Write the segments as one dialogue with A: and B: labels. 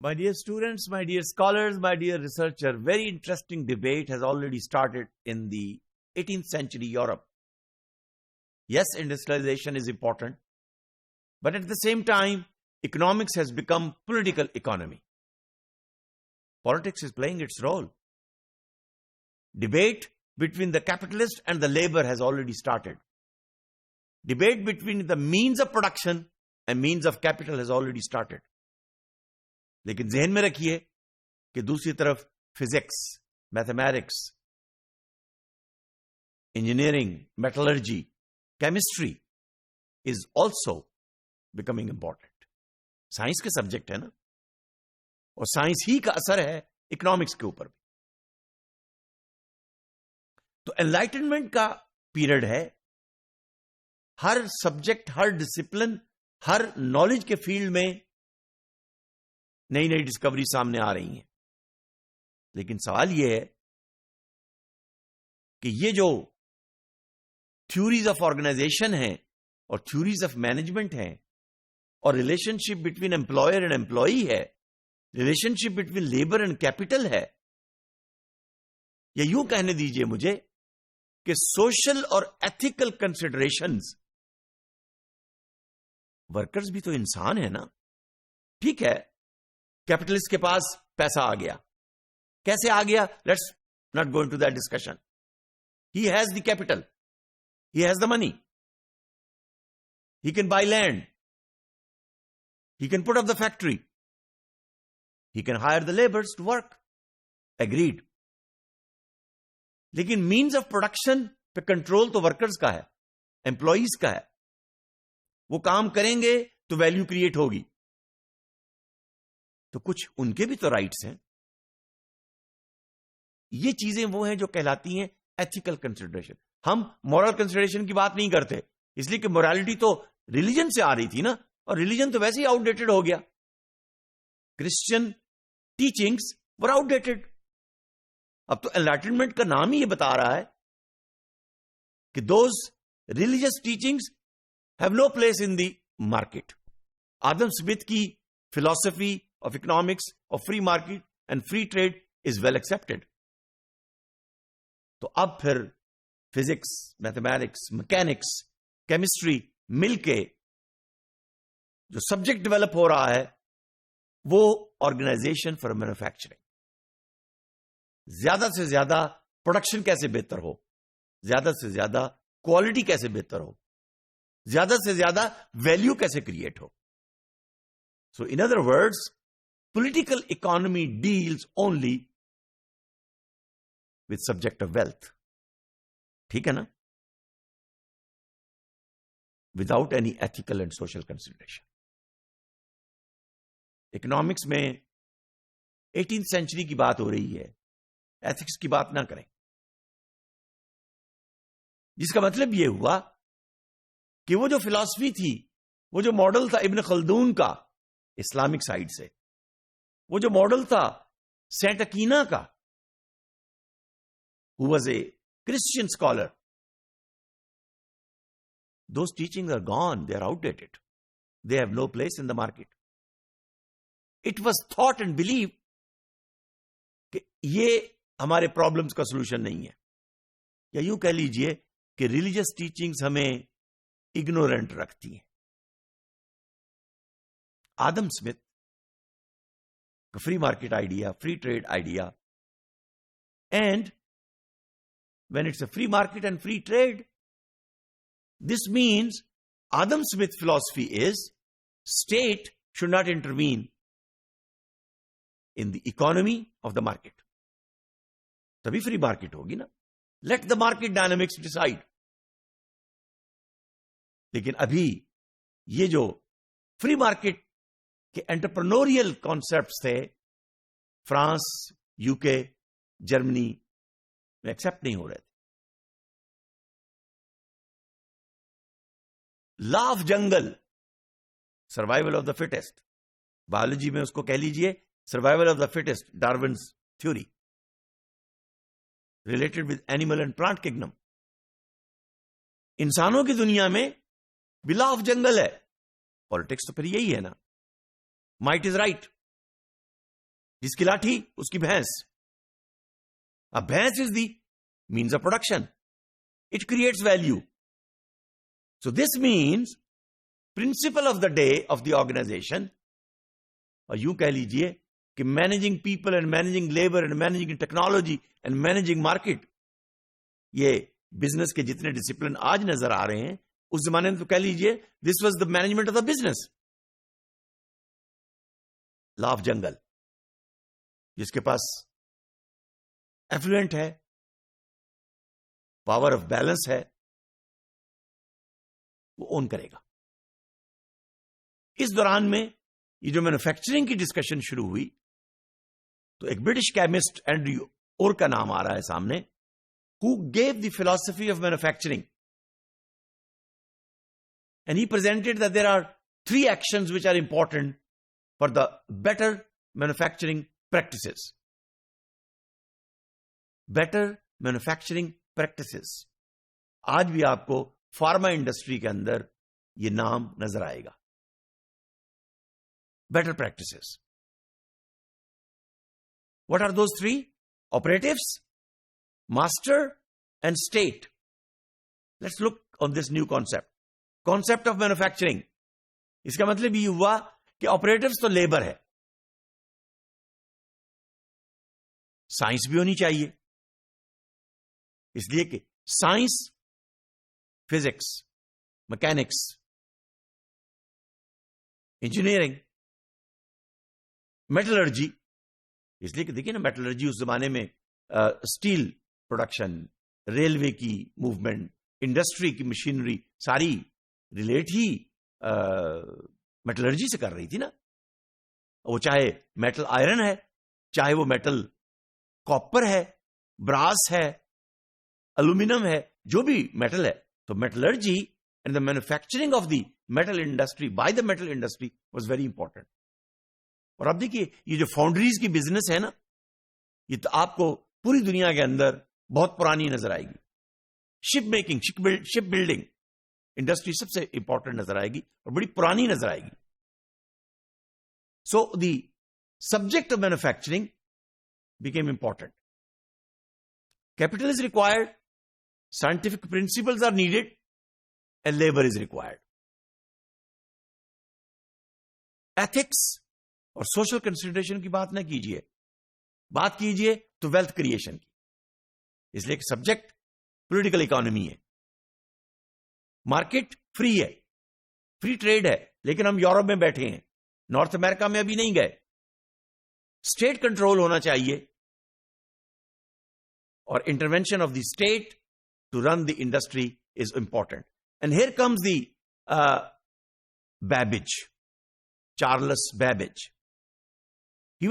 A: My dear students, my dear scholars, my dear researcher, very interesting debate has already started in the 18th century Europe. Yes, industrialization is important, but at the same time, economics has become political economy. Politics is playing its role. Debate between the capitalist and the labor has already started. Debate between the means of production and means of capital has already started. لیکن ذہن میں رکھیے کہ دوسری طرف physics, mathematics, engineering, metallurgy, chemistry is also becoming important. Science کے subject ہے نا، اور سائنس ہی کا اثر ہے اکنامکس کے اوپر بھی. تو انلائٹنمنٹ کا پیریڈ ہے. ہر سبجیکٹ، ہر ڈسپلن، ہر نالج کے فیلڈ میں نئی نئی ڈسکوری سامنے آ رہی ہیں. لیکن سوال یہ ہے کہ یہ جو تھیوریز آف آرگنائزیشن ہیں اور تھیوریز آف مینجمنٹ ہیں اور relationship between employer and employee ہے، relationship between labour and capital ہے، یا یوں کہنے دیجئے مجھے کہ سوشل اور ایتھیکل کنسیڈریشنز. ورکرز بھی تو انسان ہے نا. ٹھیک ہے، کیپٹلسٹ کے پاس پیسہ آ گیا. کیسے آ گیا؟ Let's not go into that discussion. He has the capital, he has the money, he can buy land, he can put up the factory, he can hire the labours to work. Agreed. لیکن means of production پہ control تو workers کا ہے، employees کا ہے. وہ کام کریں گے تو ویلیو کریٹ ہوگی. تو کچھ ان کے بھی تو رائٹس ہیں. یہ چیزیں وہ ہیں جو کہلاتی ہیں ایتھیکل کنسیڈریشن. ہم مورل کنسیڈریشن کی بات نہیں کرتے، اس لیے کہ مورالٹی تو ریلیجن سے آ رہی تھی نا، اور ریلیجن تو ویسے ہی آؤٹ ڈیٹڈ ہو گیا. کرسچین ٹیچنگز ور آؤٹ ڈیٹڈ. اب تو انلائٹنمنٹ کا نام ہی یہ بتا رہا ہے کہ those religious teachings have no place in the market. Adam Smith کی philosophy of economics, of free market and free trade is well accepted. تو اب پھر فزکس، میتھمیٹکس، میکینکس، کیمسٹری مل کے جو سبجیکٹ ڈیولپ ہو رہا ہے وہ آرگنائزیشن فار مینوفیکچرنگ. زیادہ سے زیادہ پروڈکشن کیسے بہتر ہو، زیادہ سے زیادہ کوالٹی کیسے بہتر ہو، زیادہ سے زیادہ ویلیو کیسے create who. So in other words, political economy deals only with subject of wealth. ٹھیک ہے نا؟ Without any ethical and social consideration. Economics میں 18th century کی بات ہو رہی ہے، ایتھکس کی بات نہ کریں. جس کا مطلب یہ ہوا کہ وہ جو فلسفی تھی، وہ جو ماڈل تھا ابن خلدون کا اسلامک سائڈ سے، وہ جو ماڈل تھا سینٹ اکینا کا who was a Christian scholar, those teachings are gone, they are outdated, they have no place in the market. It was thought and believed کہ یہ ہمارے پرابلمز کا سولوشن نہیں ہے. یا یوں کہہ لیجئے کہ ریلیجس ٹیچنگز ہمیں اگنورنٹ رکھتی ہیں. آدم اسمتھ کا free market idea, free trade idea, and when it's a free market and free trade, this means Adam Smith philosophy is state should not intervene in the economy of the market. تبھی free market ہوگی نا. Let the market dynamics decide. لیکن ابھی یہ جو free market کہ entrepreneurial concepts تھے France, U K, Germany میں ایکسپٹ نہیں ہو رہے تھے. لا آف جنگل، survival of the fittest, biology میں اس کو کہہ لیجئے survival of the fittest, Darwin's theory related with animal and plant kingdom. انسانوں کی دنیا میں بھی لا آف جنگل ہے. پالیٹکس تو پھر یہی ہے نا. Might is right. جس کی لاٹھی اس کی بھینس. اب بھینس از دی means of production. It creates value. So this means principle of the day of the organization, اور یوں کہہ لیجئے کہ managing people and managing labor and managing technology and managing market, یہ بزنس کے جتنے ڈسپلن آج نظر آ رہے ہیں اس زمانے میں تو کہہ لیجئے this was the management of the business. Law of جنگل، جس کے پاس ایفلوئنٹ ہے، پاور آف بیلنس ہے، وہ اون کرے گا. اس دوران میں یہ جو مینوفیکچرنگ کی ڈسکشن شروع ہوئی تو ایک برٹش کیمسٹ اینڈریو اور کا نام آ رہا ہے سامنے، who gave the philosophy of manufacturing, and he presented that there are 3 actions which are important for the better manufacturing practices. Better manufacturing practices. آج بھی آپ کو فارما انڈسٹری کے اندر یہ نام نظر آئے گا. Better practices. What are those 3? Operatives, master, and state. Let's look on this new concept. Concept of manufacturing. اس کا مطلب یہ ہوا کہ آپریٹرز تو لیبر ہے، سائنس بھی ہونی چاہیے، اس لیے کہ science, physics, mechanics, engineering, metallurgy, اس لیے کہ دیکھیے نا میٹلرجی اس زمانے میں اسٹیل پروڈکشن، ریلوے کی موومنٹ، انڈسٹری کی مشینری ساری ریلیٹ ہی میٹلرجی سے کر رہی تھی نا. وہ چاہے میٹل آئرن ہے، چاہے وہ میٹل کاپر ہے، براس ہے، الومینم ہے، جو بھی میٹل ہے. تو metallurgy and the manufacturing of the metal industry by the metal industry was very important. اور اب دیکھیے یہ جو فاؤنڈریز کی بزنس ہے نا، یہ تو آپ کو پوری دنیا کے اندر بہت پرانی نظر آئے گی. شپ میکنگ، شپ بلڈنگ انڈسٹری سب سے امپورٹنٹ نظر آئے گی اور بڑی پرانی نظر آئے گی. So the subject of manufacturing became important. Capital is required, scientific principles are needed, and labor is required. Ethics اور social consideration کی بات نہ کیجئے، بات کیجئے تو wealth creation کی. اس لیے کہ سبجیکٹ پولیٹیکل اکانومی ہے، مارکیٹ فری ہے، فری ٹریڈ ہے، لیکن ہم یورپ میں بیٹھے ہیں، نارتھ امریکہ میں ابھی نہیں گئے. اسٹیٹ کنٹرول ہونا چاہیے اور intervention of the state to run the industry is important. And here comes the Babbage, Charles Babbage. He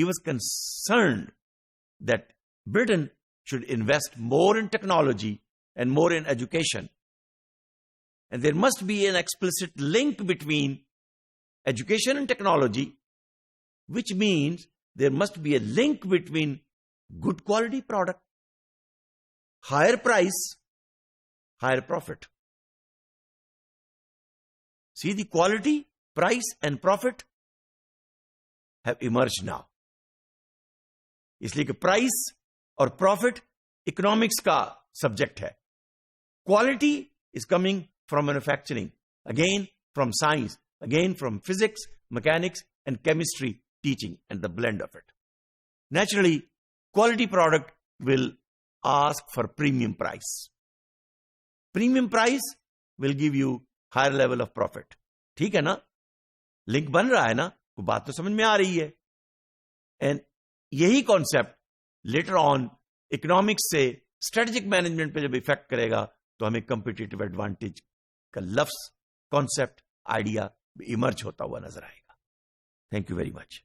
A: was concerned that Britain should invest more in technology and more in education. And there must be an explicit link between education and technology, which means there must be a link between good quality product, higher price, higher profit. See, the quality, price and profit have emerged now. اس لیے کہ price اور profit economics کا subject ہے. Quality is coming from manufacturing, again from science, again from physics, mechanics and chemistry teaching and the blend of it. Naturally, quality product will ask for premium price. Premium price will give you higher level of profit. ٹھیک ہے نا؟ Link بن رہا ہے نا؟ وہ بات تو سمجھ میں آ رہی ہے. اینڈ یہی کانسیپٹ لیٹر آن اکنامکس سے اسٹریٹجک مینجمنٹ پہ جب افیکٹ کرے گا تو ہمیں کمپیٹیٹو ایڈوانٹیج کا لفظ، کانسیپٹ، آئیڈیا ایمرج ہوتا ہوا نظر آئے گا. Thank you very much.